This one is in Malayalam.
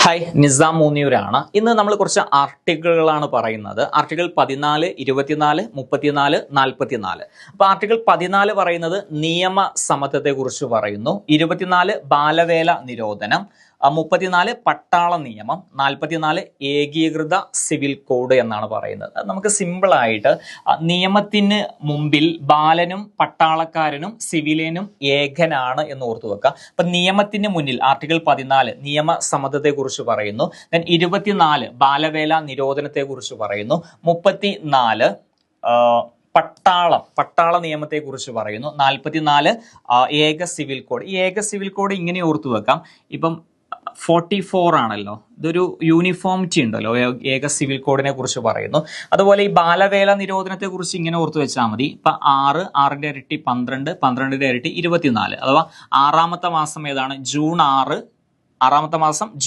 ഹായ്, നിസാം മൂന്നിയൂരാണ്. ഇന്ന് നമ്മൾ കുറച്ച് ആർട്ടിക്കിളുകളാണ് പറയുന്നത്. ആർട്ടിക്കിൾ 14, 24, 34, 44. അപ്പോൾ ആർട്ടിക്കിൾ 14 പറയുന്നത് നിയമസമത്വത്തെക്കുറിച്ച് പറയുന്നു. 24 ബാലവേല നിരോധനം, 34 പട്ടാള നിയമം, 44 ഏകീകൃത സിവിൽ കോഡ് എന്നാണ് പറയുന്നത്. അത് നമുക്ക് സിമ്പിളായിട്ട് നിയമത്തിന് മുമ്പിൽ ബാലനും പട്ടാളക്കാരനും സിവിലിയനും ഏകനാണ് എന്ന് ഓർത്തു വെക്കുക. അപ്പൊ നിയമത്തിന് മുന്നിൽ ആർട്ടിക്കിൾ 14 നിയമസമത്വത്തെ കുറിച്ച് പറയുന്നു. 24 ബാലവേല നിരോധനത്തെ കുറിച്ച് പറയുന്നു. 34 പട്ടാള നിയമത്തെ കുറിച്ച് പറയുന്നു. 44 ഏക സിവിൽ കോഡ്. ഈ ഏക സിവിൽ കോഡ് ഇങ്ങനെ ഓർത്തു വെക്കാം. ഇപ്പം 44 ആണല്ലോ, ഇതൊരു യൂണിഫോമിറ്റി ഉണ്ടല്ലോ, ഏക സിവിൽ കോഡിനെ കുറിച്ച് പറയുന്നു. അതുപോലെ ഈ ബാലവേല നിരോധനത്തെ കുറിച്ച് ഇങ്ങനെ ഓർത്തു വെച്ചാൽ മതി. ഇപ്പൊ 6, 6ന്റെ ഇരട്ടി 12, 12ന്റെ ഇരട്ടി 24. അഥവാ ആറാമത്തെ മാസം ഏതാണ്? ജൂൺ 6. ആറാമത്തെ മാസം